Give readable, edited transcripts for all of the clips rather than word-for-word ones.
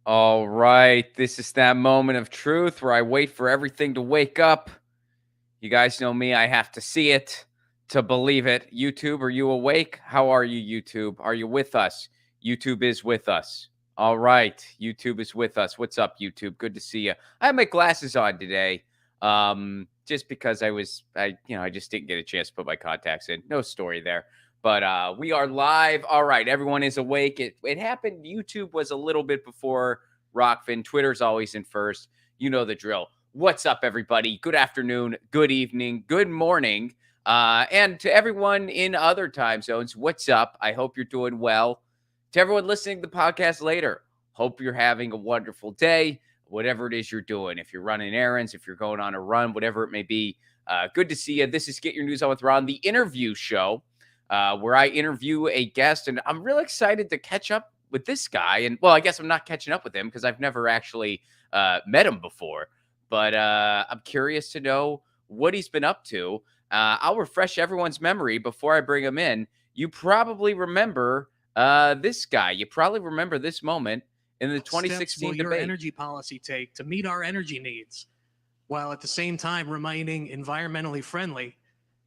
All right. This is that moment of truth where I wait for everything to wake up. You guys know me. I have to see it to believe it. YouTube, are you awake? How are you, YouTube? Are you with us? YouTube is with us. All right. YouTube is with us. What's up, YouTube? Good to see you. I have my glasses on today. Just because I just didn't get a chance to put my contacts in. No story there. But we are live. All right, everyone is awake. It happened. YouTube was a little bit before Rockfin. Twitter's always in first. You know the drill. What's up, everybody? Good afternoon, good evening, good morning. And to everyone in other time zones, what's up? I hope you're doing well. To everyone listening to the podcast later, hope you're having a wonderful day, whatever it is you're doing. If you're running errands, if you're going on a run, whatever it may be, good to see you. This is Get Your News On with Ron, the interview show. Where I interview a guest, and I'm really excited to catch up with this guy. And well, I guess I'm not catching up with him because I've never actually met him before. But I'm curious to know what he's been up to. I'll refresh everyone's memory before I bring him in. You probably remember this guy. You probably remember this moment in the 2016 debate. Your debate. energy policy take to meet our energy needs, while at the same time remaining environmentally friendly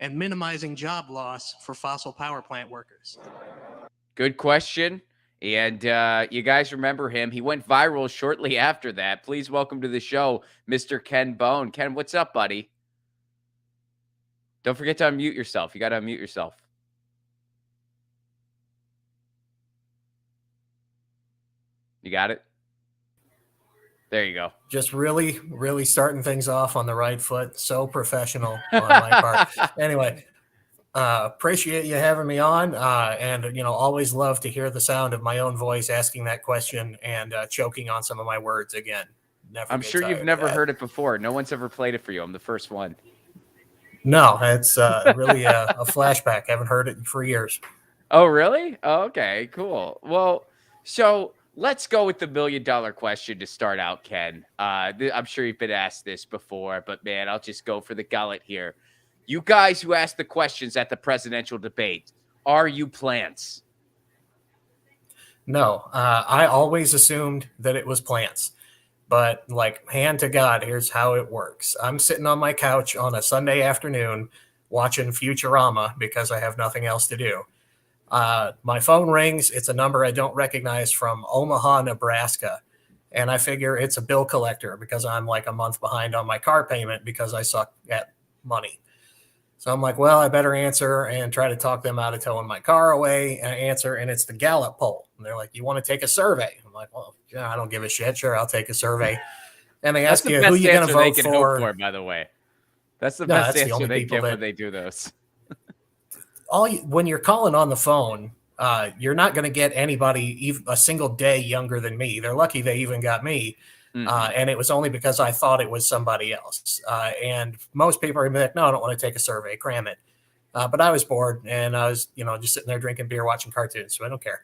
and minimizing job loss for fossil power plant workers? Good question. And you guys remember him. He went viral shortly after that. Please welcome to the show, Mr. Ken Bone. Ken, what's up, buddy? Don't forget to unmute yourself. You got to unmute yourself. You got it? There you go. Just really, really starting things off on the right foot. So professional on my part. Anyway, appreciate you having me on. And always love to hear the sound of my own voice asking that question and choking on some of my words again. I'm sure you've never heard it before. No one's ever played it for you. I'm the first one. No, it's really a flashback. I haven't heard it for years. Oh, really? Oh, okay, cool. Well, so let's go with the $1 million question to start out, Ken. I'm sure you've been asked this before, but man, I'll just go for the gullet here. You guys who asked the questions at the presidential debate, are you plants? No, I always assumed that it was plants. But like, hand to God, here's how it works. I'm sitting on my couch on a Sunday afternoon watching Futurama because I have nothing else to do. My phone rings. It's a number I don't recognize from Omaha, Nebraska. And I figure it's a bill collector because I'm like a month behind on my car payment because I suck at money. So I'm like, well, I better answer and try to talk them out of towing my car away. And I answer, and it's the Gallup poll. And they're like, you want to take a survey? I'm like, well, yeah, I don't give a shit. Sure, I'll take a survey. And they ask you who you're going to vote for. By the way, that's the best answer they give when they do those. When you're calling on the phone, you're not going to get anybody even a single day younger than me. They're lucky they even got me. And it was only because I thought it was somebody else. And most people are like, no, I don't want to take a survey, cram it. But I was bored and I was, just sitting there drinking beer, watching cartoons. So I don't care.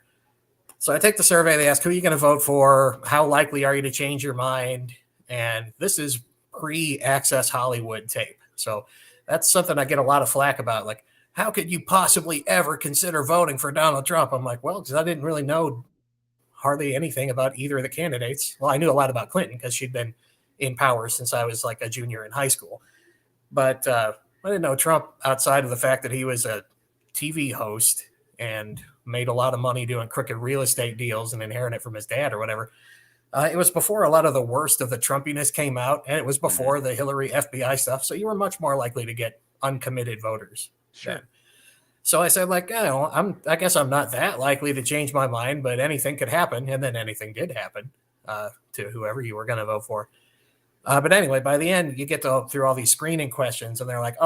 So I take the survey. They ask, who are you going to vote for? How likely are you to change your mind? And this is pre-Access Hollywood tape. So that's something I get a lot of flack about. Like, how could you possibly ever consider voting for Donald Trump? I'm like, well, because I didn't really know hardly anything about either of the candidates. Well, I knew a lot about Clinton because she'd been in power since I was like a junior in high school. But I didn't know Trump outside of the fact that he was a TV host and made a lot of money doing crooked real estate deals and inherited it from his dad or whatever. It was before a lot of the worst of the Trumpiness came out, and it was before the Hillary FBI stuff. So you were much more likely to get uncommitted voters. Sure. Then. So I said, like, I guess I'm not that likely to change my mind, but anything could happen. And then anything did happen to whoever you were going to vote for. But anyway, by the end, you get through all these screening questions, and they're like,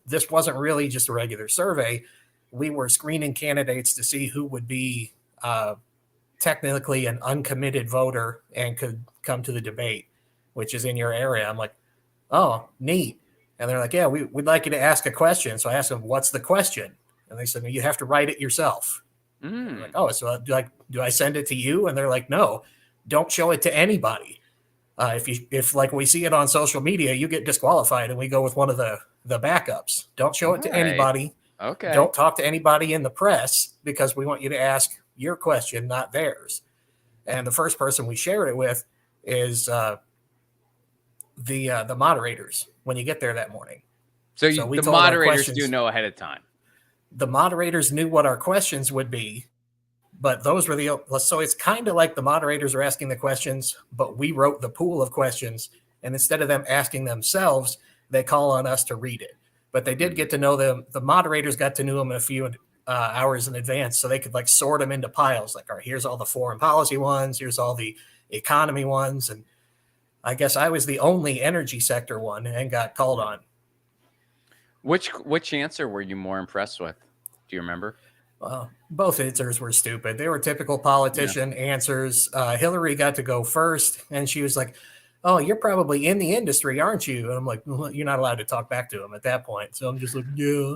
this wasn't really just a regular survey. We were screening candidates to see who would be technically an uncommitted voter and could come to the debate, which is in your area. I'm like, oh, neat. And they're like, yeah, we'd like you to ask a question. So I asked them, what's the question? And they said, you have to write it yourself. I'm like, oh, so do I send it to you? And they're like, no, don't show it to anybody. If like we see it on social media, you get disqualified and we go with one of the backups. Don't show it to anybody. Okay. Don't talk to anybody in the press because we want you to ask your question, not theirs. And the first person we shared it with is the moderators when you get there that morning. So, So we the told our moderators do questions- know ahead of time. The moderators knew what our questions would be, but those were so it's kind of like the moderators are asking the questions, but we wrote the pool of questions, and instead of them asking themselves, they call on us to read it. But they did get to know them. The moderators got to know them in a few hours in advance, so they could like sort them into piles. Like, all right, here's all the foreign policy ones, here's all the economy ones, and I guess I was the only energy sector one and got called on. Which answer were you more impressed with? Do you remember? Both answers were stupid. They were typical politician answers. Hillary got to go first, and she was like, "Oh, you're probably in the industry, aren't you?" And I'm like, well, "You're not allowed to talk back to him at that point." So I'm just like, "Yeah."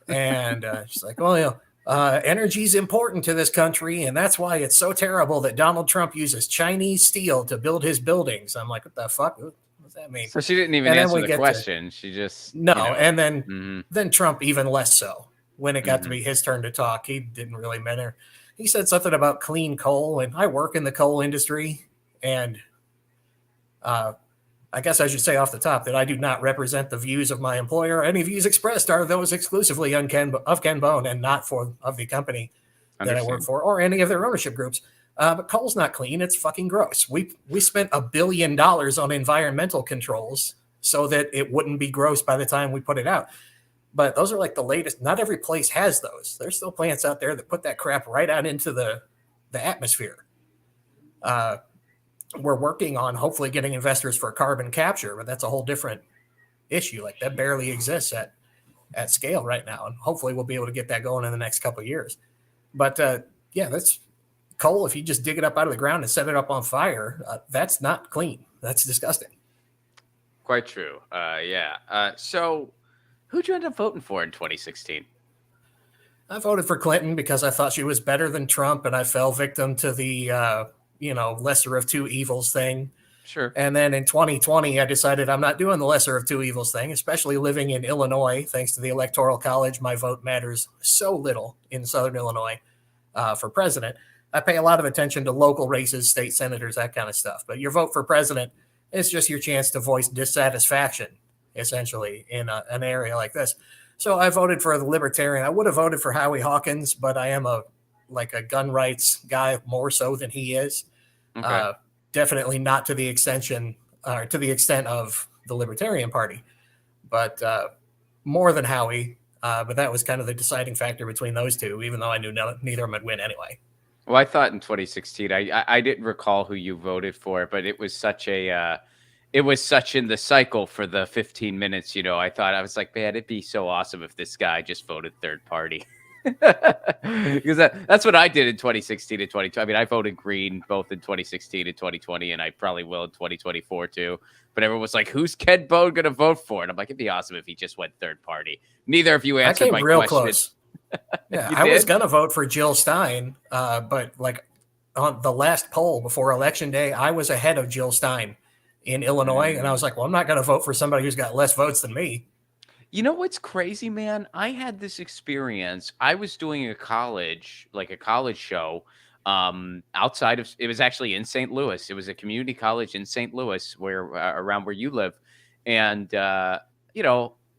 And she's like, "Well, energy's important to this country, and that's why it's so terrible that Donald Trump uses Chinese steel to build his buildings." I'm like, "What the fuck? What does that mean?" So she didn't even answer the question. She just no. And then Trump even less so. When it got to be his turn to talk, he didn't really matter. He said something about clean coal, and I work in the coal industry, and I guess I should say off the top that I do not represent the views of my employer. Any views expressed are those exclusively of Ken Bone and not of the company that I work for or any of their ownership groups. But coal's not clean. It's fucking gross. We spent $1 billion on environmental controls so that it wouldn't be gross by the time we put it out. But those are like the latest. Not every place has those. There's still plants out there that put that crap right out into the atmosphere. We're working on hopefully getting investors for carbon capture, but that's a whole different issue. Like that barely exists at scale right now. And hopefully we'll be able to get that going in the next couple of years. But yeah, that's coal. If you just dig it up out of the ground and set it up on fire, that's not clean. That's disgusting. Quite true. Yeah. So who'd you end up voting for in 2016? I voted for Clinton because I thought she was better than Trump, and I fell victim to the lesser of two evils thing. Sure. And then in 2020, I decided I'm not doing the lesser of two evils thing, especially living in Illinois. Thanks to the Electoral College, my vote matters so little in Southern Illinois for president. I pay a lot of attention to local races, state senators, that kind of stuff. But your vote for president is just your chance to voice dissatisfaction, essentially, in an area like this. So I voted for the Libertarian. I would have voted for Howie Hawkins, but I am a gun rights guy more so than he is. Okay. Definitely not to the extent of the Libertarian Party, but more than Howie. But that was kind of the deciding factor between those two, even though I knew neither of them would win anyway. Well, I thought in 2016, I didn't recall who you voted for, but it was such in the cycle for the 15 minutes, I thought, I was like, man, it'd be so awesome if this guy just voted third party. Because that's what I did in 2016 and 2020. I mean, I voted Green both in 2016 and 2020, and I probably will in 2024 too. But everyone was like, who's Ken Bone going to vote for? And I'm like, it'd be awesome if he just went third party. Neither of you answered my real question. Close. Yeah, I was going to vote for Jill Stein, but like on the last poll before Election Day, I was ahead of Jill Stein in Illinois. And I was like, well, I'm not going to vote for somebody who's got less votes than me. You know what's crazy, man? I had this experience. I was doing a college show outside of, it was actually in St. Louis. It was a community college in St. Louis where around where you live. And,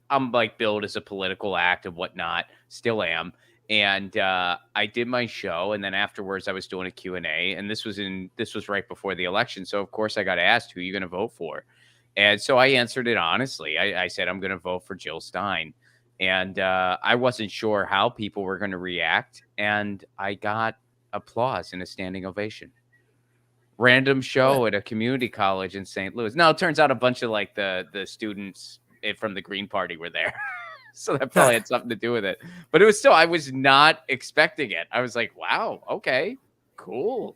I'm like billed as a political act and whatnot, still am. And I did my show, and then afterwards I was doing a Q&A, and this was right before the election. So of course I got asked, who are you going to vote for? And so I answered it honestly. I said, I'm going to vote for Jill Stein. And I wasn't sure how people were going to react. And I got applause and a standing ovation. Random show at a community college in St. Louis. Now, it turns out a bunch of like the students from the Green Party were there. So that probably had something to do with it. But it was still, I was not expecting it. I was like, wow, okay, cool.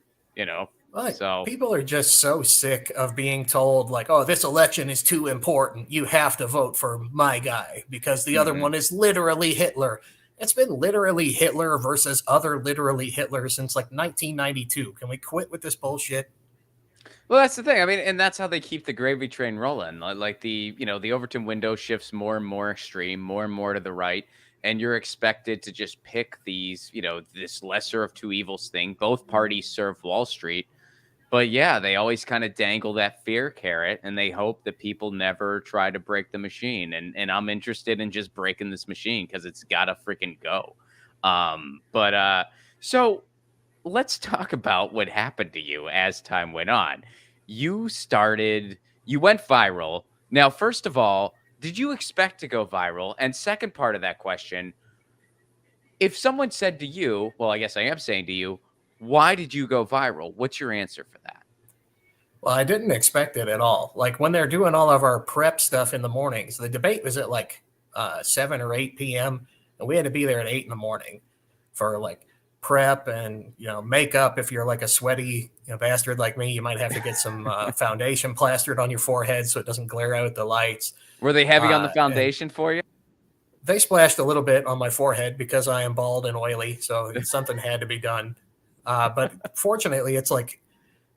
Right. So people are just so sick of being told like, oh, this election is too important. You have to vote for my guy because the other one is literally Hitler. It's been literally Hitler versus other literally Hitler since like 1992. Can we quit with this bullshit? Well, that's the thing. I mean, and that's how they keep the gravy train rolling. Like the Overton window shifts more and more extreme, more and more to the right. and you're expected to just pick these, this lesser of two evils thing. Both parties serve Wall Street. But yeah, they always kind of dangle that fear carrot, and they hope that people never try to break the machine. And I'm interested in just breaking this machine because it's gotta freaking go. So let's talk about what happened to you as time went on. You went viral. Now, first of all, did you expect to go viral? And second part of that question, if someone said to you, well, I guess I am saying to you, why did you go viral? What's your answer for that? Well, I didn't expect it at all. Like when they're doing all of our prep stuff in the mornings, the debate was at like 7 or 8 p.m. and we had to be there at 8 in the morning for like prep and, makeup. If you're like a sweaty bastard like me, you might have to get some foundation plastered on your forehead so it doesn't glare out the lights. Were they heavy on the foundation for you? They splashed a little bit on my forehead because I am bald and oily, so something had to be done. But fortunately, it's like,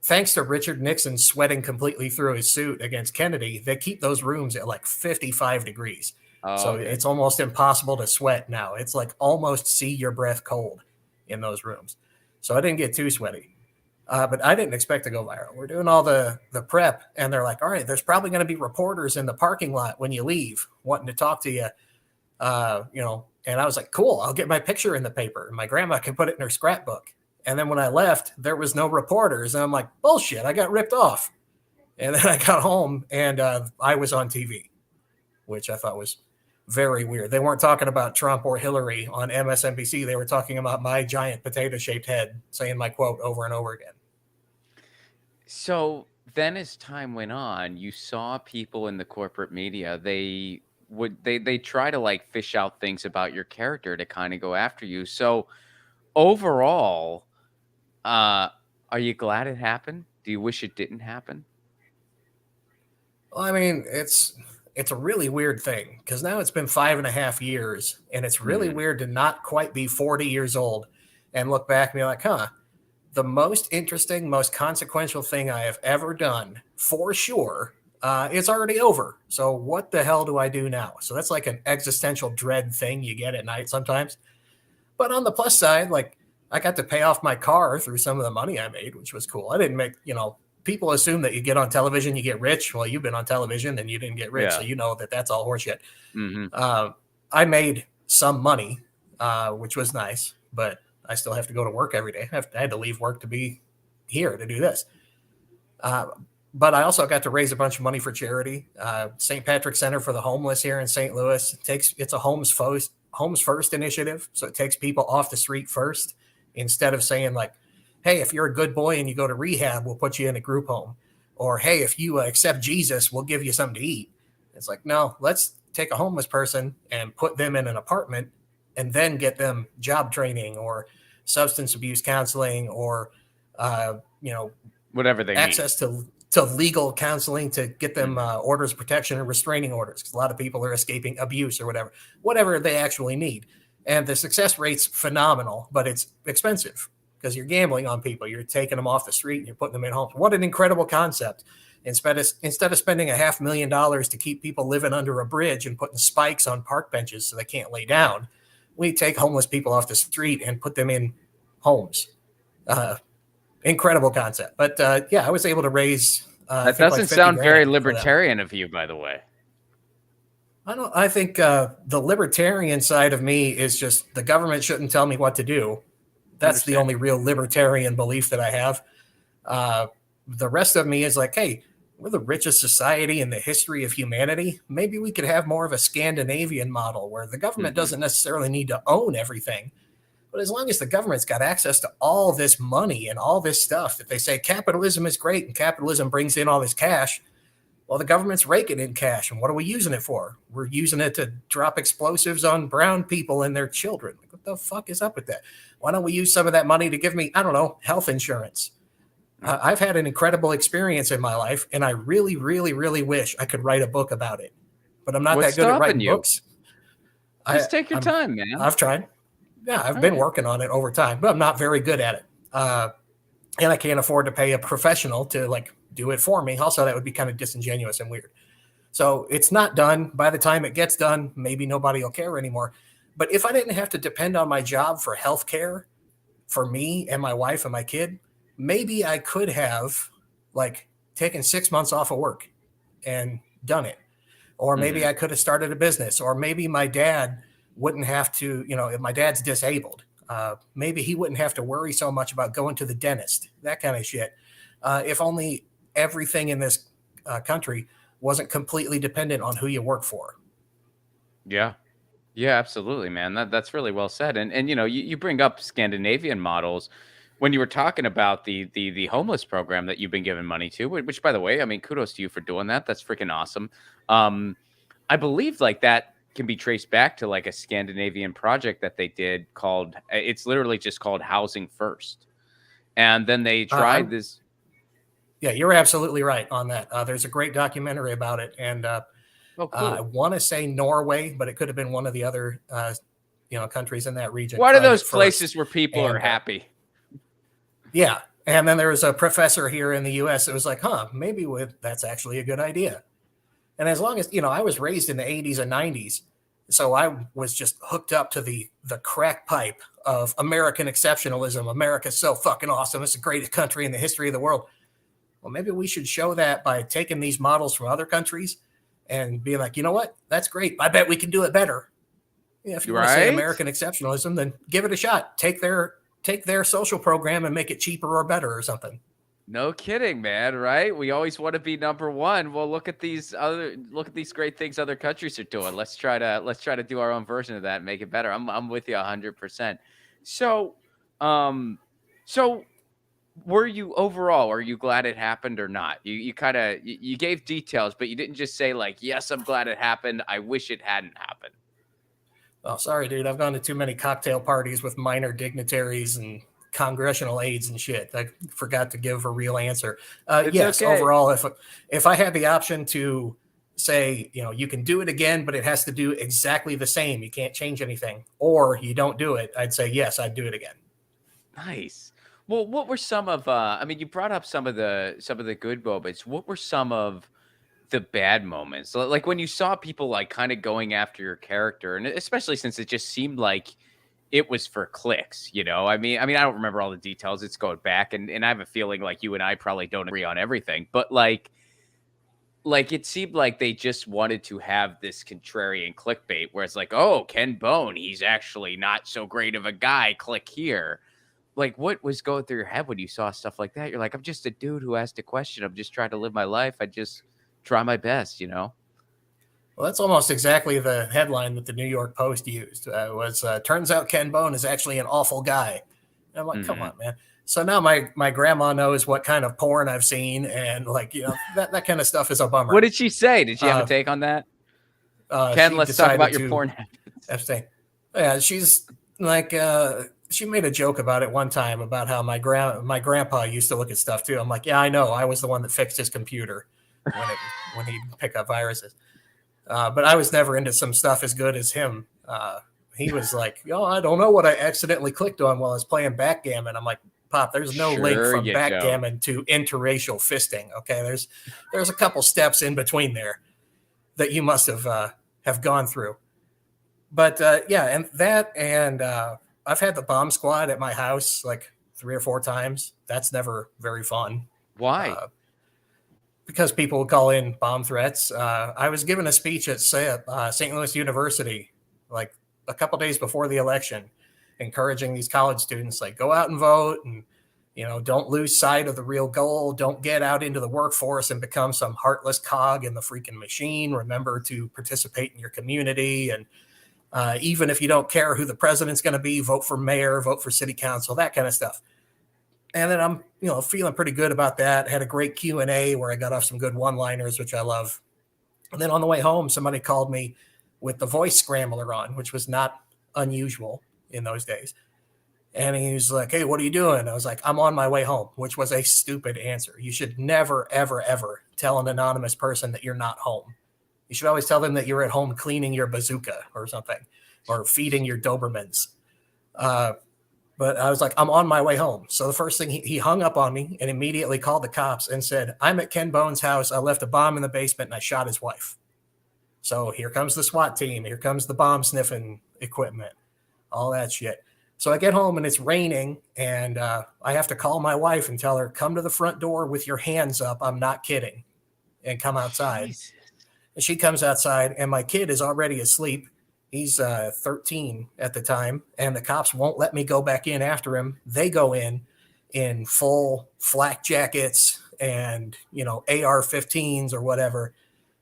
thanks to Richard Nixon sweating completely through his suit against Kennedy, they keep those rooms at like 55 degrees. So it's almost impossible to sweat now. It's like almost see your breath cold in those rooms. So I didn't get too sweaty. But I didn't expect to go viral. We're doing all the prep, and they're like, all right, there's probably going to be reporters in the parking lot when you leave wanting to talk to you. And I was like, cool, I'll get my picture in the paper. And my grandma can put it in her scrapbook. And then when I left, there was no reporters. And I'm like, bullshit, I got ripped off. And then I got home and I was on TV, which I thought was very weird. They weren't talking about Trump or Hillary on MSNBC. They were talking about my giant potato-shaped head, saying my quote over and over again. So then as time went on, you saw people in the corporate media, they try to like fish out things about your character to kind of go after you. So overall, are you glad it happened? Do you wish it didn't happen? Well, I mean, it's a really weird thing because now it's been 5.5 years, and it's really weird to not quite be 40 years old and look back and be like, the most interesting, most consequential thing I have ever done for sure, it's already over. So what the hell do I do now? So that's like an existential dread thing you get at night sometimes. But on the plus side, like I got to pay off my car through some of the money I made, which was cool. I didn't make, people assume that you get on television, you get rich. Well, you've been on television and you didn't get rich. Yeah. So that's all horseshit. I made some money, which was nice, but I still have to go to work every day. I had to leave work to be here to do this. But I also got to raise a bunch of money for charity. St. Patrick's Center for the Homeless here in St. Louis. It's a Homes First initiative. So it takes people off the street first instead of saying like, hey, if you're a good boy and you go to rehab, we'll put you in a group home. Or, hey, if you accept Jesus, we'll give you something to eat. It's like, no, let's take a homeless person and put them in an apartment and then get them job training or substance abuse counseling or, whatever they access need. to legal counseling to get them orders of protection and restraining orders. Because a lot of people are escaping abuse or whatever they actually need. And the success rate's phenomenal, but it's expensive because you're gambling on people. You're taking them off the street and you're putting them in homes. What an incredible concept. Instead of spending $500,000 to keep people living under a bridge and putting spikes on park benches so they can't lay down, we take homeless people off the street and put them in homes. Incredible concept. But I was able to raise. That doesn't sound very libertarian of you, by the way. I think the libertarian side of me is just the government shouldn't tell me what to do. That's the only real libertarian belief that I have. The rest of me is like, hey, we're the richest society in the history of humanity. Maybe we could have more of a Scandinavian model where the government doesn't necessarily need to own everything. But as long as the government's got access to all this money and all this stuff that they say capitalism is great and capitalism brings in all this cash, well, the government's raking in cash. And what are we using it for? We're using it to drop explosives on brown people and their children. Like, what the fuck is up with that? Why don't we use some of that money to give me, I don't know, health insurance? I've had an incredible experience in my life, and I really, really, really wish I could write a book about it. But I'm not that good at writing books. Just take your time, man. I've tried. Yeah, I've been working on it over time, but I'm not very good at it. And I can't afford to pay a professional to do it for me. Also, that would be kind of disingenuous and weird. So it's not done. By the time it gets done, maybe nobody will care anymore. But if I didn't have to depend on my job for health care for me and my wife and my kid, maybe I could have like taken 6 months off of work and done it. Or maybe I could have started a business, or maybe my dad wouldn't have to, if my dad's disabled, maybe he wouldn't have to worry so much about going to the dentist, that kind of shit. If only everything in this country wasn't completely dependent on who you work for. Yeah. Yeah, absolutely, man. That's really well said. And you bring up Scandinavian models when you were talking about the homeless program that you've been giving money to, which by the way, I mean, kudos to you for doing that. That's freaking awesome. I believe like that can be traced back to like a Scandinavian project that they did called, it's literally just called Housing First. And then they tried this. Yeah, you're absolutely right on that. There's a great documentary about it. And Oh, cool. I want to say Norway, but it could have been one of the other, countries in that region. What are those places where people are happy? Yeah. And then there was a professor here in the US that was like, maybe that's actually a good idea. And as long as, I was raised in the 80s and 90s, so I was just hooked up to the crack pipe of American exceptionalism. America's so fucking awesome. It's the greatest country in the history of the world. Well, maybe we should show that by taking these models from other countries and being like, you know what? That's great. I bet we can do it better. Yeah, if you want to say American exceptionalism, then give it a shot. Take their social program and make it cheaper or better or something. No kidding, man. Right? We always want to be number one. Well, look at these great things other countries are doing. Let's try to do our own version of that and make it better. I'm with you 100%. So, were you glad it happened or not? You kind of you gave details, but you didn't just say like, yes, I'm glad it happened. I wish it hadn't happened. Oh, sorry, dude. I've gone to too many cocktail parties with minor dignitaries and congressional aides and shit. I forgot to give a real answer. Yes, okay. Overall, if I had the option to say, you can do it again, but it has to do exactly the same. You can't change anything, or you don't do it, I'd say, yes, I'd do it again. Nice. Well, what were some of, you brought up some of the good moments. What were some of the bad moments? Like when you saw people like kind of going after your character, and especially since it just seemed like it was for clicks, I mean, I don't remember all the details. It's going back, and I have a feeling like you and I probably don't agree on everything, but like it seemed like they just wanted to have this contrarian clickbait where it's like, oh, Ken Bone, he's actually not so great of a guy. Click here. Like, what was going through your head when you saw stuff like that? You're like, I'm just a dude who asked a question. I'm just trying to live my life. I just try my best, Well, that's almost exactly the headline that the New York Post used. Turns out Ken Bone is actually an awful guy. And I'm like, come on, man. So now my grandma knows what kind of porn I've seen, and like, that kind of stuff is a bummer. What did she say? Did she have a take on that? Ken, let's talk about your porn habits. Abstain. Yeah, she's like, she made a joke about it one time about how my grandpa used to look at stuff too. I'm like, yeah, I know. I was the one that fixed his computer when he'd pick up viruses. But I was never into some stuff as good as him. He was like, I don't know what I accidentally clicked on while I was playing backgammon. I'm like, Pop, there's no link from backgammon to interracial fisting. Okay, there's a couple steps in between there that you must have gone through. But I've had the bomb squad at my house like 3 or 4 times. That's never very fun. Why? Because people would call in bomb threats. I was giving a speech at St. Louis University like a couple days before the election, encouraging these college students, like, go out and vote, and don't lose sight of the real goal. Don't get out into the workforce and become some heartless cog in the freaking machine. Remember to participate in your community, and even if you don't care who the president's going to be, vote for mayor, vote for city council, that kind of stuff. And then I'm, feeling pretty good about that. Had a great Q&A where I got off some good one-liners, which I love. And then on the way home, somebody called me with the voice scrambler on, which was not unusual in those days. And he was like, hey, what are you doing? I was like, I'm on my way home, which was a stupid answer. You should never, ever, ever tell an anonymous person that you're not home. You should always tell them that you're at home cleaning your bazooka or something, or feeding your Dobermans. But I was like, I'm on my way home. So the first thing, he hung up on me and immediately called the cops and said, I'm at Ken Bone's house. I left a bomb in the basement and I shot his wife. So here comes the SWAT team. Here comes the bomb sniffing equipment, all that shit. So I get home and it's raining, and I have to call my wife and tell her, come to the front door with your hands up. I'm not kidding. And come outside. Jesus. And she comes outside, and my kid is already asleep. He's 13 at the time, and the cops won't let me go back in after him. They go in full flak jackets and, AR-15s or whatever,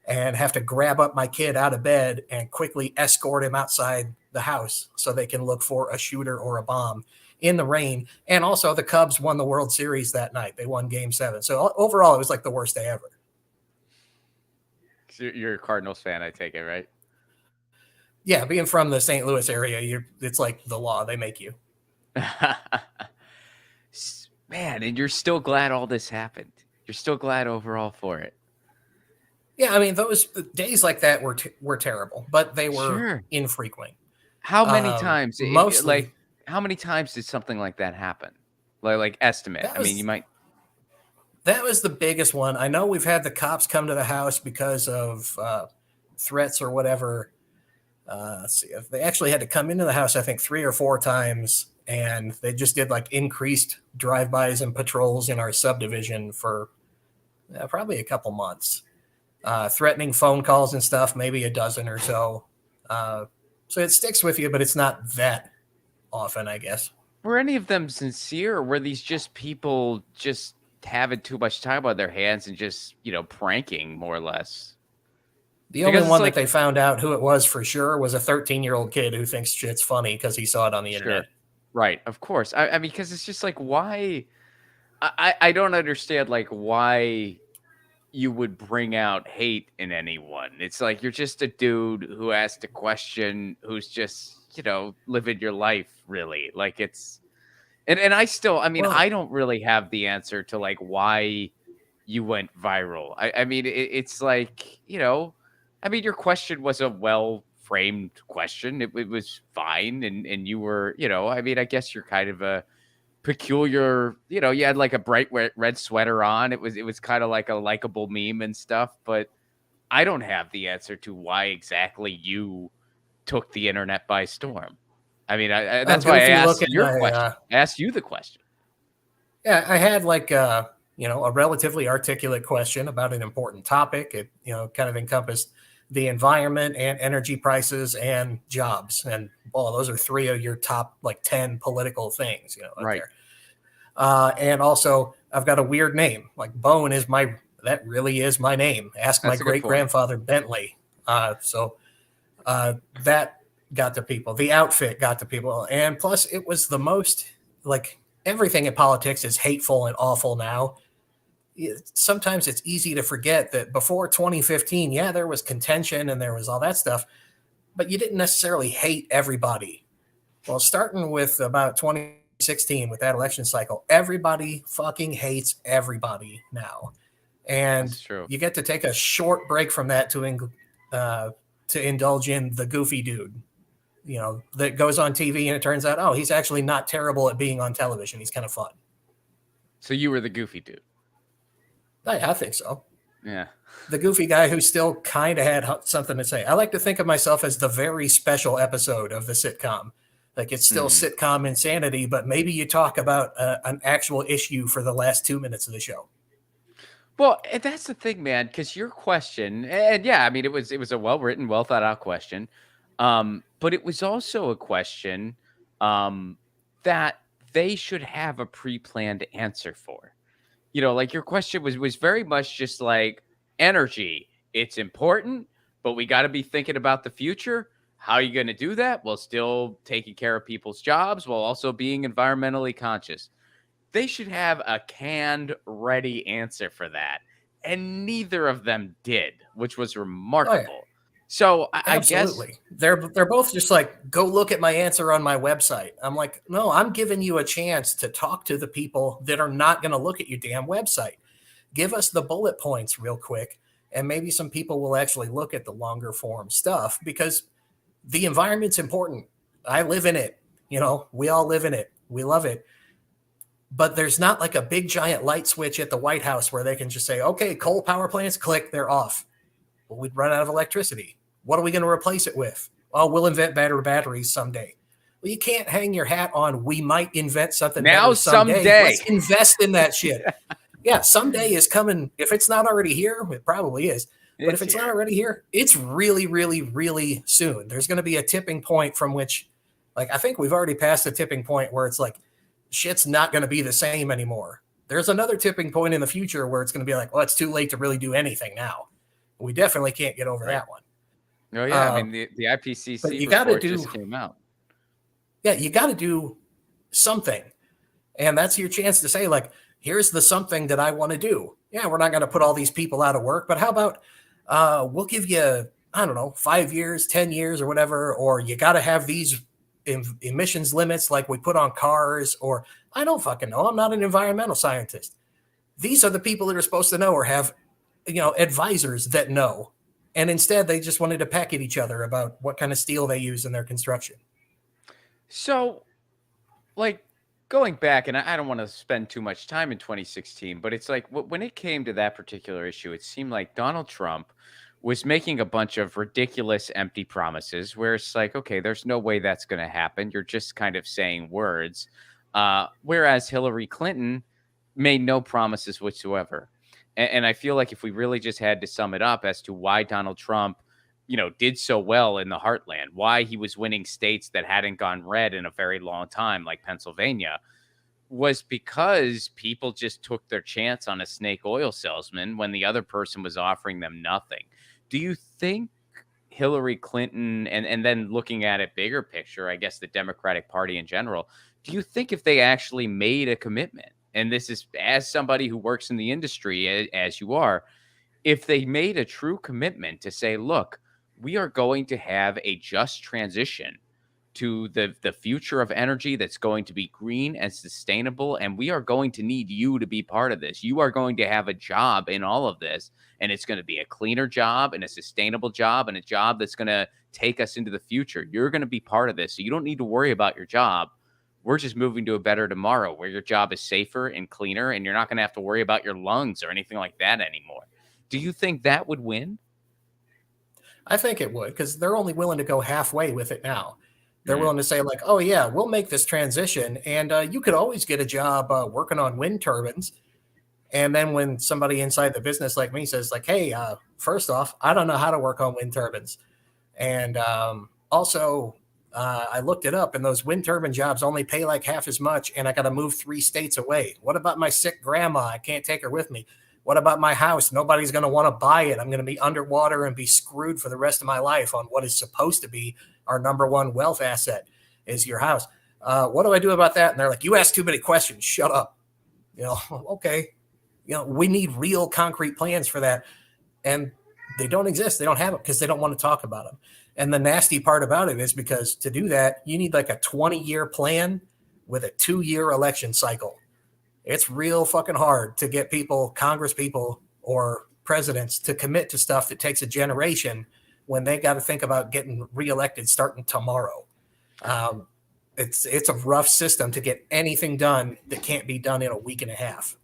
and have to grab up my kid out of bed and quickly escort him outside the house so they can look for a shooter or a bomb in the rain. And also the Cubs won the World Series that night. They won Game 7. So overall, it was like the worst day ever. You're a Cardinals fan, I take it, right? Yeah, being from the St. Louis area, it's like the law. They make you. Man, and you're still glad all this happened. You're still glad overall for it. Yeah, I mean, those days like that were terrible, but they were infrequent. How many times? Mostly. How many times did something like that happen? Like estimate. I mean, you might. That was the biggest one. I know we've had the cops come to the house because of threats or whatever. Let's see. They actually had to come into the house, I think, 3 or 4 times, and they just did like increased drive-bys and patrols in our subdivision for probably a couple months. Threatening phone calls and stuff, maybe a dozen or so. So it sticks with you, but it's not that often, I guess. Were any of them sincere, or were these just people just having too much time on their hands and just, pranking more or less? The only one that they found out who it was for sure was a 13-year-old kid who thinks shit's funny because he saw it on the internet. Right, of course. I mean, because it's just like, why? I don't understand, like, why you would bring out hate in anyone. It's like you're just a dude who asked a question, who's just, living your life, really. Like, it's... And I still, I mean, I don't really have the answer to, like, why you went viral. I mean, it's like, I mean, your question was a well-framed question. It was fine. And you were, I mean, I guess you're kind of a peculiar, you had like a bright red sweater on. It was kind of like a likable meme and stuff. But I don't have the answer to why exactly you took the internet by storm. I mean, that's why I asked your question. I asked you the question. Yeah, I had like, a relatively articulate question about an important topic. It, kind of encompassed the environment and energy prices and jobs. And, those are 3 of your top, like, 10 political things, right. There. And also, I've got a weird name. Like, Bone is that really is my name. Ask my great-grandfather Bentley. So that got to people. The outfit got to people. And plus, it was the most, like, everything in politics is hateful and awful now. Sometimes it's easy to forget that before 2015, there was contention and there was all that stuff, but you didn't necessarily hate everybody. Well, starting with about 2016 with that election cycle, everybody fucking hates everybody now. And you get to take a short break from that to indulge in the goofy dude, that goes on TV and it turns out, he's actually not terrible at being on television. He's kind of fun. So you were the goofy dude. I think so. Yeah. The goofy guy who still kind of had something to say. I like to think of myself as the very special episode of the sitcom. Like, it's still sitcom insanity, but maybe you talk about an actual issue for the last 2 minutes of the show. Well, and that's the thing, man, because your question, and I mean, it was a well-written, well-thought-out question, but it was also a question that they should have a pre-planned answer for. Like, your question was very much just like, energy, it's important, but we got to be thinking about the future. How are you going to do that while still taking care of people's jobs while also being environmentally conscious? They should have a canned, ready answer for that. And neither of them did, which was remarkable. Oh, yeah. So I guess they're both just like, go look at my answer on my website. I'm like, no, I'm giving you a chance to talk to the people that are not going to look at your damn website. Give us the bullet points real quick. And maybe some people will actually look at the longer form stuff, because the environment's important. I live in it. We all live in it. We love it. But there's not like a big giant light switch at the White House where they can just say, okay, coal power plants, click, they're off. Well, we'd run out of electricity. What are we going to replace it with? oh, we'll invent better batteries someday. Well, you can't hang your hat on we might invent something Now better someday. someday. Let's invest in that shit. Yeah, someday is coming. If it's not already here, it probably is. But if it's not already here, it's really, really, really soon. There's going to be a tipping point from which, like, I think we've already passed the tipping point where it's like, shit's not going to be the same anymore. There's another tipping point in the future where it's going to be like, well, it's too late to really do anything now. We definitely can't get over that one. Oh, yeah. I mean, the IPCC report just came out. Yeah, you got to do something. And that's your chance to say, like, here's the something that I want to do. Yeah, we're not going to put all these people out of work, but how about we'll give you, I don't know, 5 years, 10 years or whatever, or you got to have these emissions limits like we put on cars, or I don't fucking know. I'm not an environmental scientist. These are the people that are supposed to know or have, advisors that know. And instead, they just wanted to peck at each other about what kind of steel they use in their construction. So, like, going back, and I don't want to spend too much time in 2016, but it's like when it came to that particular issue, it seemed like Donald Trump was making a bunch of ridiculous, empty promises where it's like, okay, there's no way that's going to happen. You're just kind of saying words. Whereas Hillary Clinton made no promises whatsoever. And I feel like if we really just had to sum it up as to why Donald Trump, did so well in the heartland, why he was winning states that hadn't gone red in a very long time, like Pennsylvania, was because people just took their chance on a snake oil salesman when the other person was offering them nothing. Do you think Hillary Clinton, and then looking at it bigger picture, I guess the Democratic Party in general, do you think if they actually made a commitment, and this is as somebody who works in the industry as you are, if they made a true commitment to say, look, we are going to have a just transition to the future of energy that's going to be green and sustainable, and we are going to need you to be part of this. You are going to have a job in all of this, and it's going to be a cleaner job and a sustainable job and a job that's going to take us into the future. You're going to be part of this, so you don't need to worry about your job. We're just moving to a better tomorrow where your job is safer and cleaner, and you're not going to have to worry about your lungs or anything like that anymore. Do you think that would win? I think it would, because they're only willing to go halfway with it now. They're willing to say, like, oh, yeah, we'll make this transition. And you could always get a job working on wind turbines. And then when somebody inside the business like me says, like, hey, first off, I don't know how to work on wind turbines. And also, I looked it up, and those wind turbine jobs only pay like half as much. And I got to move 3 states away. What about my sick grandma? I can't take her with me. What about my house? Nobody's going to want to buy it. I'm going to be underwater and be screwed for the rest of my life on what is supposed to be our number one wealth asset is your house. What do I do about that? And they're like, you ask too many questions. Shut up. Okay. We need real concrete plans for that. And they don't exist. They don't have it because they don't want to talk about them. And the nasty part about it is because to do that, you need like a 20-year plan with a 2-year election cycle. It's real fucking hard to get people, Congress people or presidents to commit to stuff that takes a generation when they got to think about getting reelected starting tomorrow. It's a rough system to get anything done that can't be done in a week and a half.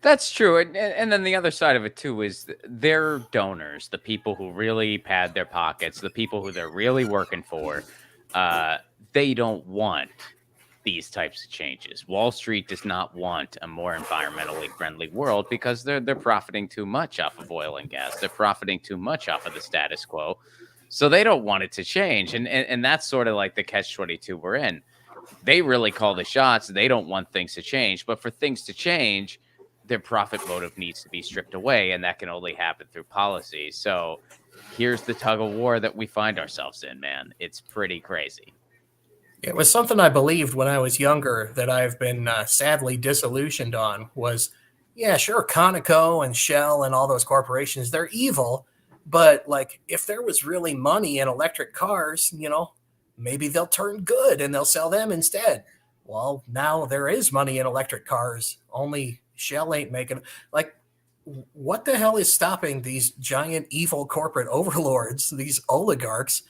That's true. And then the other side of it, too, is their donors, the people who really pad their pockets, the people who they're really working for, they don't want these types of changes. Wall Street does not want a more environmentally friendly world because they're profiting too much off of oil and gas. They're profiting too much off of the status quo. So they don't want it to change. And that's sort of like the catch-22 we're in. They really call the shots. They don't want things to change. But for things to change, their profit motive needs to be stripped away. And that can only happen through policy. So here's the tug of war that we find ourselves in, man. It's pretty crazy. It was something I believed when I was younger that I've been sadly disillusioned on was, yeah, sure, Conoco and Shell and all those corporations, they're evil. But like, if there was really money in electric cars, maybe they'll turn good and they'll sell them instead. Well, now there is money in electric cars. Only Shell ain't making. Like, what the hell is stopping these giant evil corporate overlords, these oligarchs,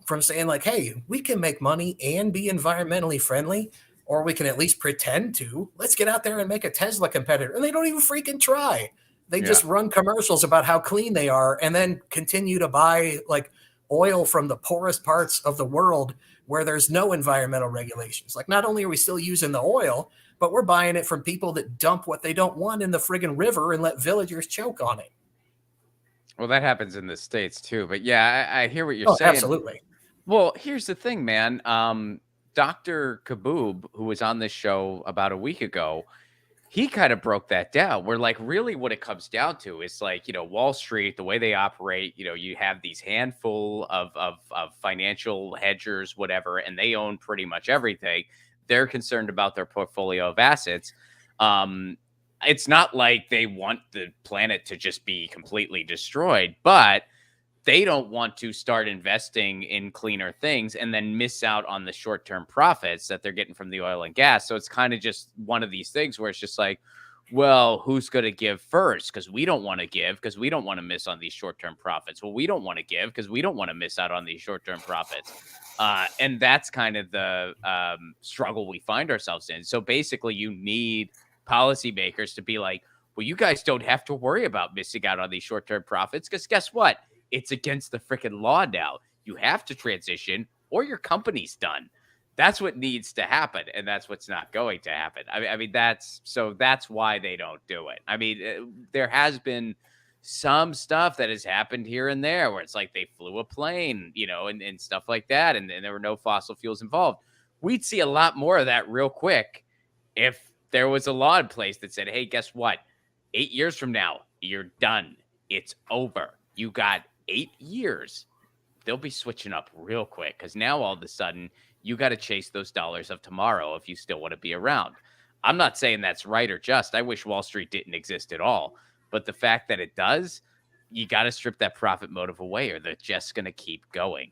from saying like, hey, we can make money and be environmentally friendly, or we can at least pretend to. Let's get out there and make a Tesla competitor. And they don't even freaking try. They just run commercials about how clean they are and then continue to buy like oil from the poorest parts of the world where there's no environmental regulations. Like, not only are we still using the oil, but we're buying it from people that dump what they don't want in the friggin' river and let villagers choke on it. Well, that happens in the States too. But yeah, I hear what you're Oh, saying. absolutely. Well, here's the thing, man. Dr. Kaboob, who was on this show about a week ago, he kind of broke that down. Where like really what it comes down to is like, Wall Street, the way they operate, you have these handful of financial hedgers, whatever, and they own pretty much everything. They're concerned about their portfolio of assets. It's not like they want the planet to just be completely destroyed, but they don't want to start investing in cleaner things and then miss out on the short-term profits that they're getting from the oil and gas. So it's kind of just one of these things where it's just like, well, who's going to give first? Because we don't want to give because we don't want to miss on these short-term profits. Well, we don't want to give because we don't want to miss out on these short-term profits. And that's kind of the struggle we find ourselves in. So basically, you need policymakers to be like, well, you guys don't have to worry about missing out on these short-term profits because guess what? It's against the freaking law now. You have to transition or your company's done. That's what needs to happen. And that's what's not going to happen. I mean, that's why they don't do it. I mean, there has been some stuff that has happened here and there where it's like they flew a plane, and stuff like that. And there were no fossil fuels involved. We'd see a lot more of that real quick if there was a law in place that said, hey, guess what? 8 years from now, you're done. It's over. You got 8 years. They'll be switching up real quick because now all of a sudden you got to chase those dollars of tomorrow if you still want to be around. I'm not saying that's right or just. I wish Wall Street didn't exist at all. But the fact that it does, you got to strip that profit motive away or they're just going to keep going.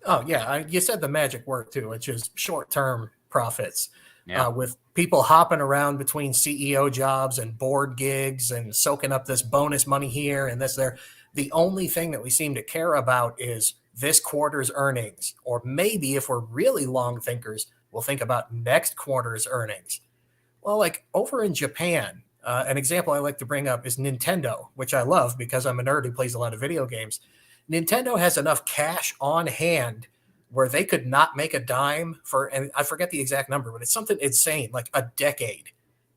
Oh, yeah. You said the magic word, too, which is short-term profits. Yeah. With people hopping around between CEO jobs and board gigs and soaking up this bonus money here and this there. The only thing that we seem to care about is this quarter's earnings. Or maybe if we're really long thinkers, we'll think about next quarter's earnings. Well, like over in Japan, an example I like to bring up is Nintendo, which I love because I'm a nerd who plays a lot of video games. Nintendo has enough cash on hand where they could not make a dime for, and I forget the exact number, but it's something insane, like a decade.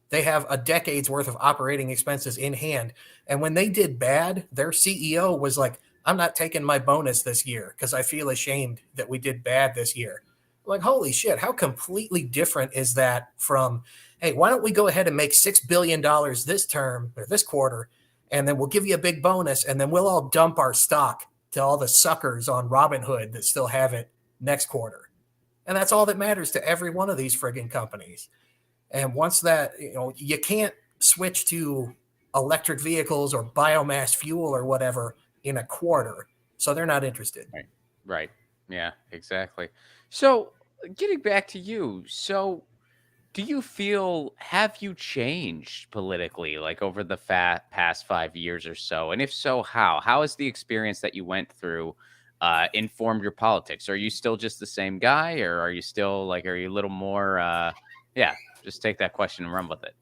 They have a decade's worth of operating expenses in hand. And when they did bad, their CEO was like, I'm not taking my bonus this year because I feel ashamed that we did bad this year. Like, holy shit, how completely different is that from, hey, why don't we go ahead and make $6 billion this term or this quarter, and then we'll give you a big bonus, and then we'll all dump our stock to all the suckers on Robinhood that still have it next quarter. And that's all that matters to every one of these friggin' companies. And once that, you can't switch to electric vehicles or biomass fuel or whatever in a quarter. So they're not interested. Right. Yeah, exactly. So getting back to you. So do you feel, have you changed politically like over the past 5 years or so? And if so, how? How has the experience that you went through informed your politics? Are you still just the same guy or are you still like, are you a little more, just take that question and run with it.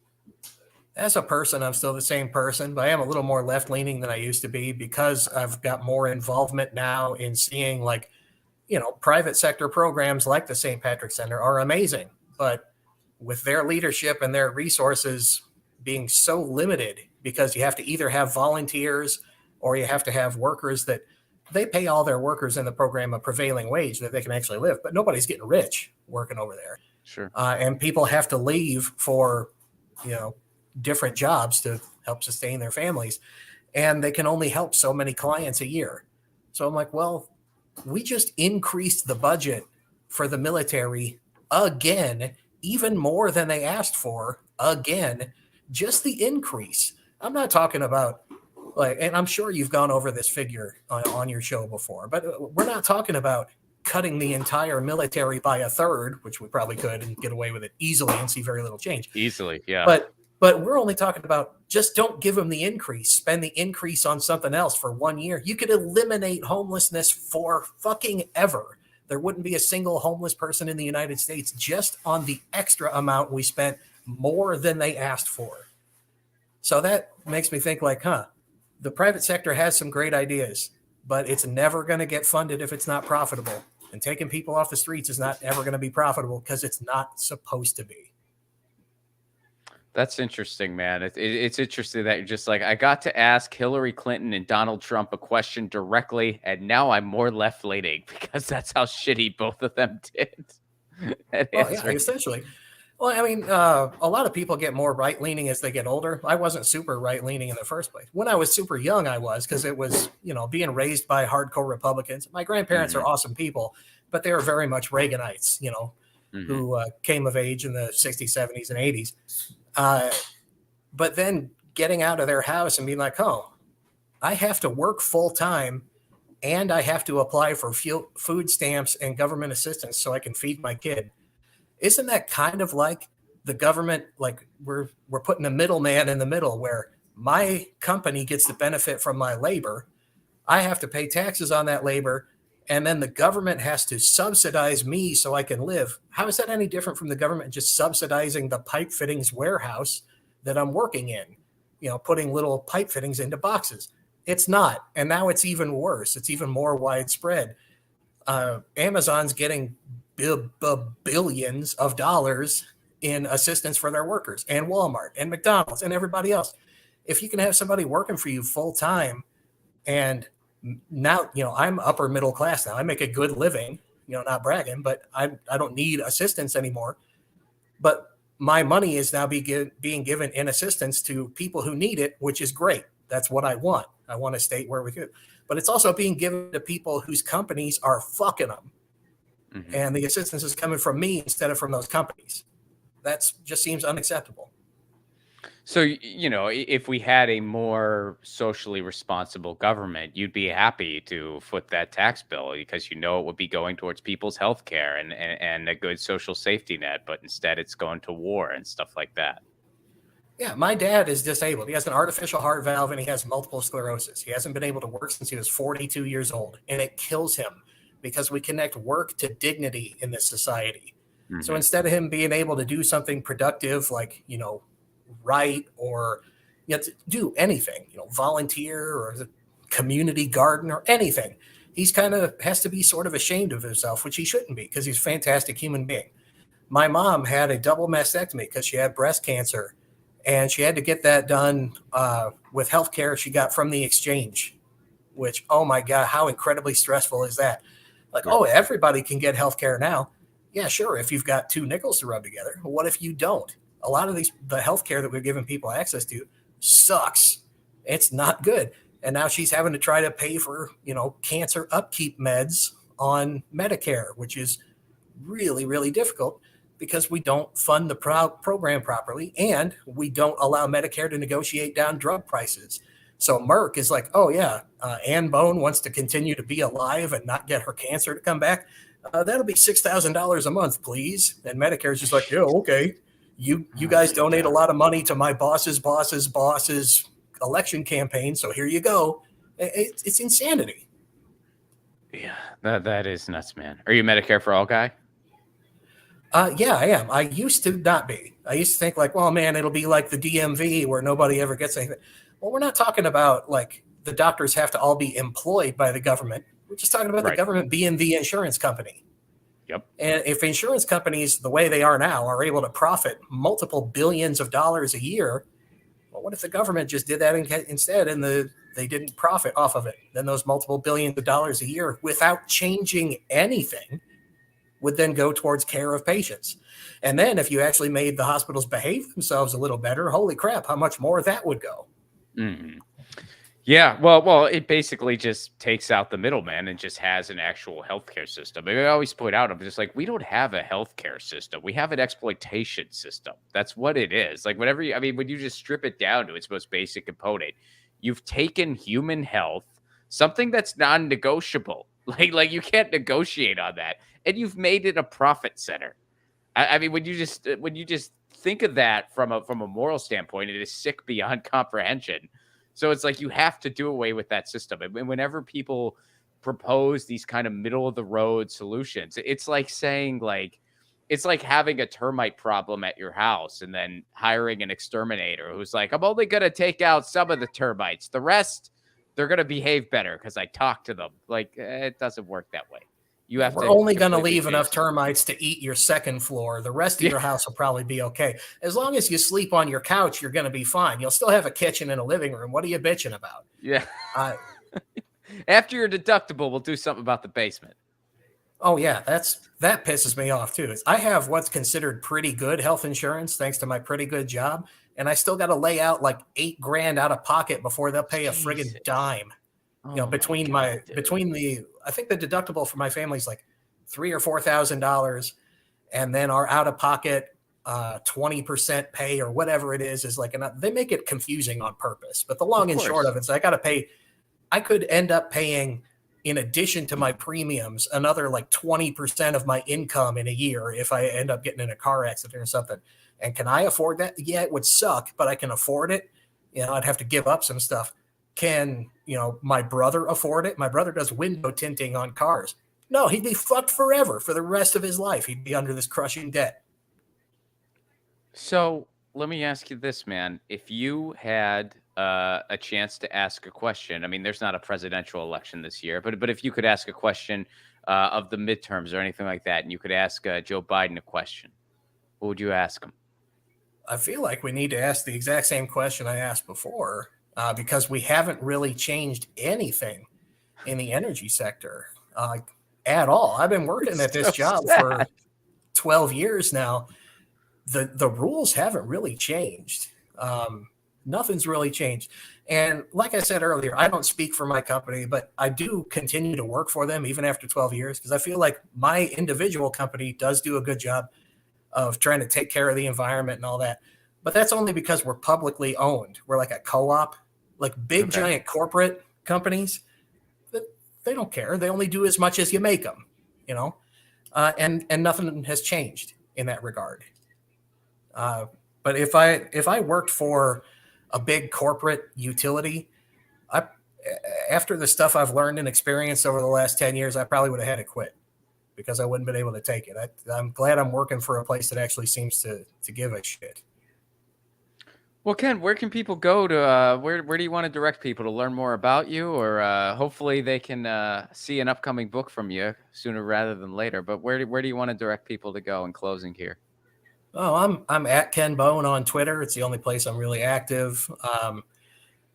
As a person, I'm still the same person, but I am a little more left-leaning than I used to be because I've got more involvement now in seeing private sector programs like the St. Patrick's Center are amazing. But with their leadership and their resources being so limited because you have to either have volunteers or you have to have workers that they pay all their workers in the program a prevailing wage that they can actually live, but nobody's getting rich working over there. Sure. And people have to leave for, different jobs to help sustain their families. And they can only help so many clients a year. So I'm like, well, we just increased the budget for the military again, even more than they asked for again, just the increase. I'm not talking about and I'm sure you've gone over this figure on your show before, but we're not talking about cutting the entire military by a third, which we probably could and get away with it easily and see very little change. Easily, yeah. But we're only talking about just don't give them the increase. Spend the increase on something else for 1 year. You could eliminate homelessness for fucking ever. There wouldn't be a single homeless person in the United States just on the extra amount we spent more than they asked for. So that makes me think the private sector has some great ideas. but it's never going to get funded if it's not profitable. And taking people off the streets is not ever going to be profitable because it's not supposed to be. That's interesting, man. It's interesting that you're just like, I got to ask Hillary Clinton and Donald Trump a question directly, and now I'm more left-leaning because that's how shitty both of them did. Well, yeah, essentially. Well, I mean, a lot of people get more right-leaning as they get older. I wasn't super right-leaning in the first place. When I was super young, I was, because it was, being raised by hardcore Republicans. My grandparents are awesome people, but they were very much Reaganites, who came of age in the 60s, 70s, and 80s. But then getting out of their house and being like, oh, I have to work full time and I have to apply for food stamps and government assistance so I can feed my kid. Isn't that kind of like the government? Like we're putting a middleman in the middle where my company gets the benefit from my labor. I have to pay taxes on that labor. And then the government has to subsidize me so I can live. How is that any different from the government just subsidizing the pipe fittings warehouse that I'm working in? Putting little pipe fittings into boxes. It's not. And now it's even worse. It's even more widespread. Amazon's getting billions of dollars in assistance for their workers, and Walmart and McDonald's and everybody else. If you can have somebody working for you full time, and now, I'm upper middle class now. I make a good living, not bragging, but I don't need assistance anymore. But my money is now being given in assistance to people who need it, which is great. That's what I want. I want a state where we could. But it's also being given to people whose companies are fucking them. Mm-hmm. And the assistance is coming from me instead of from those companies. That just seems unacceptable. So, if we had a more socially responsible government, you'd be happy to foot that tax bill because it would be going towards people's health care and a good social safety net. But instead, it's going to war and stuff like that. Yeah, my dad is disabled. He has an artificial heart valve and he has multiple sclerosis. He hasn't been able to work since he was 42 years old. And it kills him because we connect work to dignity in this society. Mm-hmm. So instead of him being able to do something productive like, write or to do anything, volunteer or a community garden or anything, he's kind of has to be sort of ashamed of himself, which he shouldn't be because he's a fantastic human being. My mom had a double mastectomy because she had breast cancer and she had to get that done with healthcare she got from the exchange, which, oh my God, how incredibly stressful is that? Like, oh, everybody can get healthcare now. Yeah, sure. If you've got two nickels to rub together, what if you don't? A lot of the healthcare that we're giving people access to sucks. It's not good. And now she's having to try to pay for, cancer upkeep meds on Medicare, which is really, really difficult because we don't fund the program properly and we don't allow Medicare to negotiate down drug prices. So Merck is like, oh yeah, Ann Bone wants to continue to be alive and not get her cancer to come back. That'll be $6,000 a month, please. And Medicare is just like, yeah, okay. You guys donate a lot of money to my boss's election campaign, so here you go. It's insanity. Yeah, that is nuts, man. Are you a Medicare for All guy? Yeah, I am. I used to not be. I used to think like, well, man, it'll be like the DMV where nobody ever gets anything. Well, we're not talking about like the doctors have to all be employed by the government. We're just talking about the government being the insurance company. Yep. And if insurance companies, the way they are now, are able to profit multiple billions of dollars a year, well, what if the government just did that instead and they didn't profit off of it? Then those multiple billions of dollars a year without changing anything would then go towards care of patients. And then if you actually made the hospitals behave themselves a little better, holy crap, how much more that would go. Mm-hmm. Yeah, well, it basically just takes out the middleman and just has an actual healthcare system. I always point out, I'm just like, we don't have a healthcare system. We have an exploitation system. That's what it is. Like when you just strip it down to its most basic component, you've taken human health, something that's non-negotiable. Like you can't negotiate on that, and you've made it a profit center. I mean, when you just think of that from a moral standpoint, it is sick beyond comprehension. So it's like you have to do away with that system. And whenever people propose these kind of middle of the road solutions, it's like saying it's like having a termite problem at your house and then hiring an exterminator who's like, I'm only going to take out some of the termites. The rest, they're going to behave better because I talk to them. Like, it doesn't work that way. You have We're to only going to completely leave change enough it. termites to eat your second floor. The rest of your house will probably be okay. As long as you sleep on your couch, you're going to be fine. You'll still have a kitchen and a living room. What are you bitching about? Yeah. After your deductible, we'll do something about the basement. Oh yeah, that pisses me off too. I have what's considered pretty good health insurance thanks to my pretty good job, and I still got to lay out like $8,000 out of pocket before they'll pay a friggin' dime. Between the I think the deductible for my family is like $3,000 or $4,000, and then our out of pocket 20% pay or whatever it is like they make it confusing on purpose. But the long and short of it is I got to pay. I could end up paying, in addition to my premiums, another like 20% of my income in a year if I end up getting in a car accident or something. And can I afford that? Yeah, it would suck, but I can afford it. I'd have to give up some stuff. Can, my brother afford it? My brother does window tinting on cars. No, he'd be fucked forever for the rest of his life. He'd be under this crushing debt. So let me ask you this, man. If you had a chance to ask a question, I mean, there's not a presidential election this year, but if you could ask a question of the midterms or anything like that, and you could ask Joe Biden a question, what would you ask him? I feel like we need to ask the exact same question I asked before, because we haven't really changed anything in the energy sector at all. I've been working at this job for 12 years now. The rules haven't really changed. Nothing's really changed. And like I said earlier, I don't speak for my company, but I do continue to work for them even after 12 years because I feel like my individual company does do a good job of trying to take care of the environment and all that. But that's only because we're publicly owned. We're like a co-op, like big giant corporate companies. They don't care. They only do as much as you make them, and nothing has changed in that regard. But if I worked for a big corporate utility, after the stuff I've learned and experienced over the last 10 years, I probably would have had to quit because I wouldn't have been able to take it. I'm glad I'm working for a place that actually seems to give a shit. Well, Ken, where can people go to, where do you want to direct people to learn more about you, or hopefully they can see an upcoming book from you sooner rather than later, but where do you want to direct people to go in closing here? Oh, I'm at Ken Bone on Twitter. It's the only place I'm really active.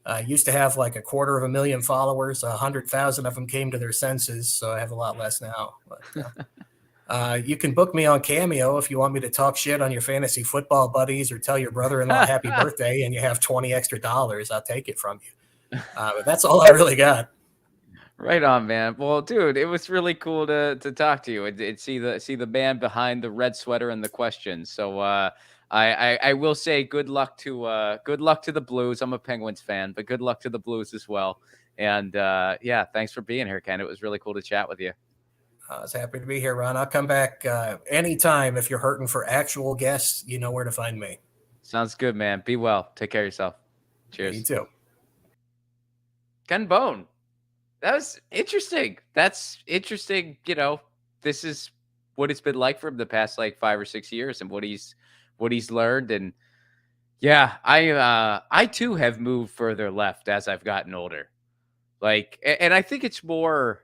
I used to have like 250,000 followers. 100,000 of them came to their senses, so I have a lot less now. But you can book me on Cameo if you want me to talk shit on your fantasy football buddies or tell your brother-in-law happy birthday and you have $20 extra. I'll take it from you. But that's all I really got. Right on, man. Well, dude, it was really cool to talk to you and see the man behind the red sweater and the questions. So I will say good luck to the Blues. I'm a Penguins fan, but good luck to the Blues as well. And yeah, thanks for being here, Ken. It was really cool to chat with you. I was happy to be here, Ron. I'll come back anytime. If you're hurting for actual guests, you know where to find me. Sounds good, man. Be well. Take care of yourself. Cheers. You too. Ken Bone. That was interesting. That's interesting. This is what it's been like for him the past like 5 or 6 years and what he's learned. And yeah, I too have moved further left as I've gotten older. Like, and I think it's more,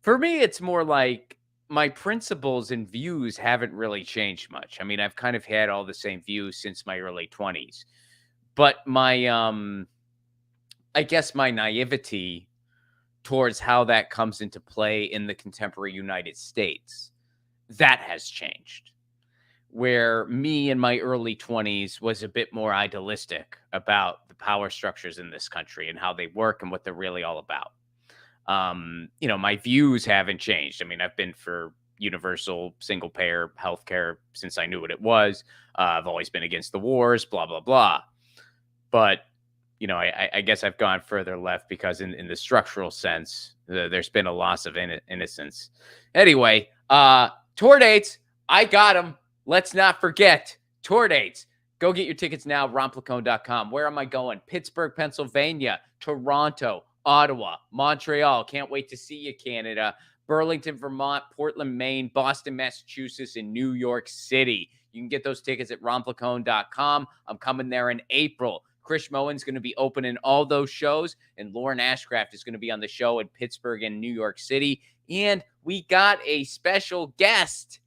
for me, it's more like my principles and views haven't really changed much. I mean, I've kind of had all the same views since my early 20s, but my, I guess my naivety towards how that comes into play in the contemporary United States, that has changed. Where me in my early 20s was a bit more idealistic about the power structures in this country and how they work and what they're really all about. My views haven't changed. I mean, I've been for universal single payer healthcare since I knew what it was. I've always been against the wars, blah, blah, blah. But I guess I've gone further left because in the structural sense, there's been a loss of innocence. Anyway, tour dates, I got them. Let's not forget tour dates. Go get your tickets now, romplacone.com. Where am I going? Pittsburgh, Pennsylvania, Toronto, Ottawa, Montreal. Can't wait to see you, Canada. Burlington, Vermont, Portland, Maine, Boston, Massachusetts, and New York City. You can get those tickets at romplacone.com. I'm coming there in April. Chris Moen's going to be opening all those shows, and Lauren Ashcraft is going to be on the show in Pittsburgh and New York City. And we got a special guest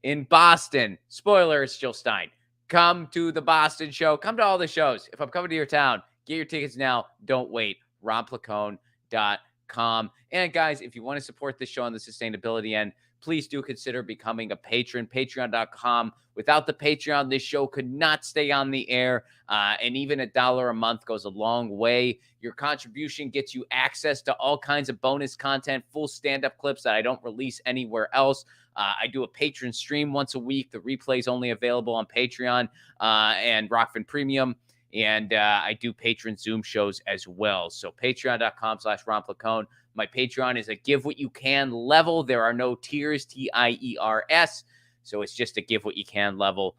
in Boston. Spoiler, it's Jill Stein. Come to the Boston show. Come to all the shows. If I'm coming to your town, get your tickets now. Don't wait. RonPlacone.com. And guys, if you want to support this show on the sustainability end, please do consider becoming a patron. Patreon.com. Without the Patreon, this show could not stay on the air. And even $1 a month goes a long way. Your contribution gets you access to all kinds of bonus content, full stand-up clips that I don't release anywhere else. I do a patron stream once a week. The replay is only available on Patreon and Rockfin Premium. And I do patron Zoom shows as well. So patreon.com/RonPlacone. My Patreon is a give what you can level. There are no tiers, TIERS. So it's just a give what you can level.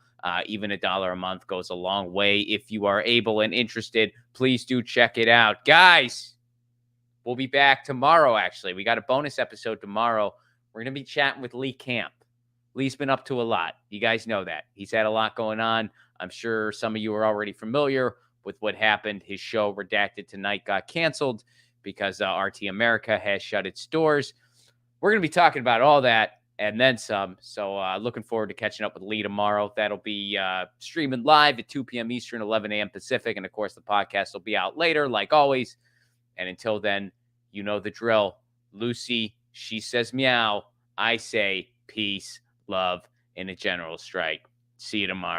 Even $1 a month goes a long way. If you are able and interested, please do check it out. Guys, we'll be back tomorrow, actually. We got a bonus episode tomorrow. We're going to be chatting with Lee Camp. Lee's been up to a lot. You guys know that. He's had a lot going on. I'm sure some of you are already familiar with what happened. His show, Redacted Tonight, got canceled because RT America has shut its doors. We're going to be talking about all that and then some. So looking forward to catching up with Lee tomorrow. That'll be streaming live at 2 p.m. Eastern, 11 a.m. Pacific. And, of course, the podcast will be out later, like always. And until then, you know the drill. Lucy, she says meow. I say peace, love, and a general strike. See you tomorrow.